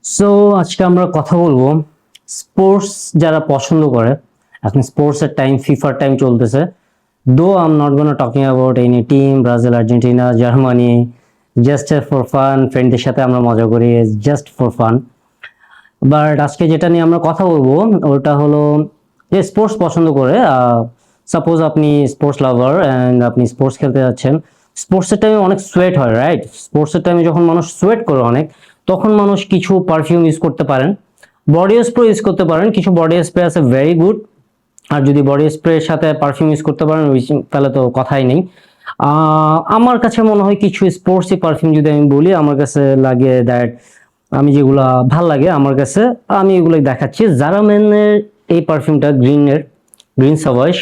So আজকে আমরা কথা বলবো স্পোর্টস যারা পছন্দ করে। এখন স্পোর্টস এর টাইম, ফিফার টাইম চলতেছে। Though I am not gonna talking about any team, Brazil, Argentina, Germany, just for fun. ফ্রেন্ডদের সাথে আমরা মজা করি, জাস্ট ফর ফান। বাট আজকে যেটা নিয়ে আমরা কথা বলবো ওটা হলো যে স্পোর্টস পছন্দ করে। সাপোজ আপনি স্পোর্টস লাভার অ্যান্ড আপনি স্পোর্টস খেলতে যাচ্ছেন। স্পোর্টসের টাইমে অনেক সোয়েট হয়, রাইট? স্পোর্টসের টাইমে যখন মানুষ সোয়েট করে অনেক, তখন মানুষ কিছু পারফিউম ইউজ করতে পারেন, বডি স্প্রে ইউজ করতে পারেন। কিছু বডি স্প্রে আছে ভেরি গুড। আর যদি বডি স্প্রের সাথে পারফিউম ইউজ করতে পারেন তাহলে তো কথাই নেই। আমার কাছে মনে হয় কিছু স্পোর্টসি পারফিউম যদি আমি বলি, আমার কাছে লাগে দ্যাট আমি যেগুলা ভাল লাগে আমার কাছে, আমি এগুলো দেখাচ্ছি। জারাম্যানের এই পারফিউমটা গ্রিন সাভাইশ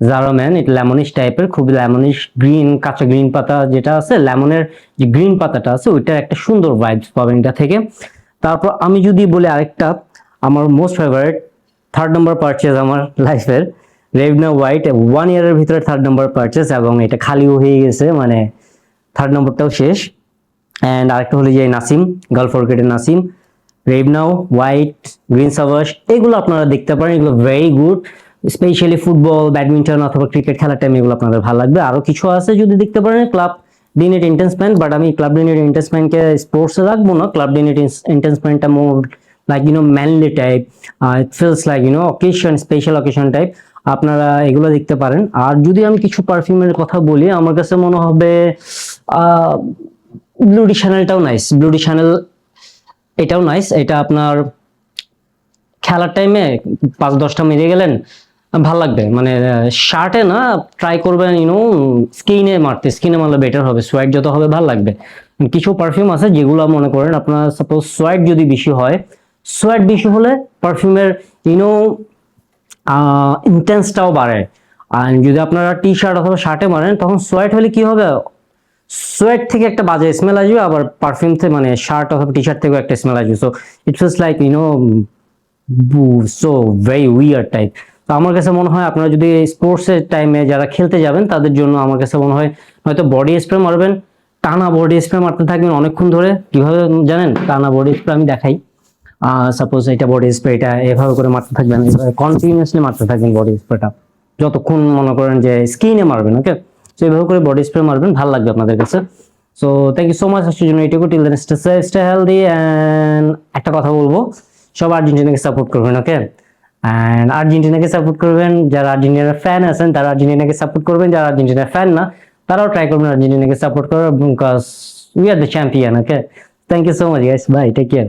জারাম্যান, এটা লেমনিশ টাইপের, খুব লেমনিশ গ্রিন, কাঁচা গ্রিন পাতা যেটা আছে, লেমনের যে গ্রিন পাতাটা আছে ওইটার একটা সুন্দর ভাইবস পাবেন এটা থেকে। তারপর আমি যদি বলি আরেকটা, আমার most favourite third number purchase আমার লাইফের, রেভনা হোয়াইট। 1 ইয়ারের ভিতরে থার্ড নাম্বার পারচেজ, এবং এটা খালিও হয়ে গেছে, মানে থার্ড নম্বরটাও শেষ। অ্যান্ড আরেকটা হলো যে নাসিম, গালফ অর্কিডের নাসিম, রেভনাও হোয়াইট, গ্রিন সাভাস, এগুলো আপনারা দেখতে পারেন। এগুলো very good, specially football, badminton অথবা ক্রিকেট খেলার টাইমে এগুলো আপনাদের ভালো লাগবে। আরো কিছু আছে যদি দেখতে পারেন, ক্লাব ডিনেট ইন্টেন্সমেন্ট, বাট আমি ক্লাব ডিনেট ইন্টেন্সমেন্টকে স্পোর্টসে রাখবো না। ক্লাব ডিনেট ইন্টেন্সমেন্টটা more like manly type, it feels like occasion, special occasion type. আপনারা এগুলো দেখতে পারেন। আর যদি আমি কিছু পারফিউমের কথা বলি, আমার কাছে মনে হবে ব্লুডি শ্যানেলটাও নাইস। ব্লুডি শ্যানেল এটাও নাইস। এটা আপনার খেলার টাইমে 5-10টা মেরে গেলেন, ভাল লাগবে। মানে শার্টে না, ট্রাই করবেন স্কিনে মারতে, স্কিনে মারলে বেটার হবে। সোয়াইট যত হবে ভাল লাগবে। কিছু পারফিউম আছে যেগুলো মনে করেন আপনার সাপোজ সোয়াইট যদি বেশি হয়, সোয়াইট বেশি হলে পারফিউমের ইন্টেন্সটাও বাড়ে। আর যদি আপনারা টি শার্ট অথবা শার্টে মারেন, তখন সোয়াইট হলে কি হবে, সোয়েট থেকে একটা বাজে স্মেল আসবে, আবার পারফিউম থেকে মানে শার্ট অথবা টি শার্ট থেকেও একটা স্মেল আসবে। So it feels like so very weird type. তো আমার কাছে মনে হয় আপনারা যদি স্পোর্টস এর টাইমে যারা খেলতে যাবেন তাদের জন্য আমার কাছে মনে হয় হয়তো বডি স্প্রে মারবেন, টানা বডি স্প্রে মারতে থাকবেন অনেকক্ষণ ধরে। কিভাবে জানেন? টানা বডি স্প্রে আমি দেখাই। সাপোজ এটা বডি স্প্রে, এটা এভাবে করে মারতে থাকবেন, কন্টিনিউয়াসলি মারতে থাকবেন বডি স্প্রেটা, যতক্ষণ মনে করেন যে স্কিনে মারবেন। ওকে, তো এইভাবে করে বডি স্প্রে মারবেন, ভালো লাগবে আপনাদের কাছে। So thank you so much আজকের জন্য এইটুকু। Till then stay safe, stay healthy. And একটা কথা বলবো, সব আর্জেন্টিনাকে সাপোর্ট করবেন। ওকে, এন্ড আর্জেন্টিনাকে সাপোর্ট করবেন। যারা আর্জেন্টিনার ফ্যান আছেন তারা আর্জেন্টিনাকে সাপোর্ট করবেন, যারা আর্জেন্টিনার ফ্যান না তারাও ট্রাই করবেন আর্জেন্টিনাকে সাপোর্ট করার, because we are the champion. Okay, thank you so much guys, bye, take care.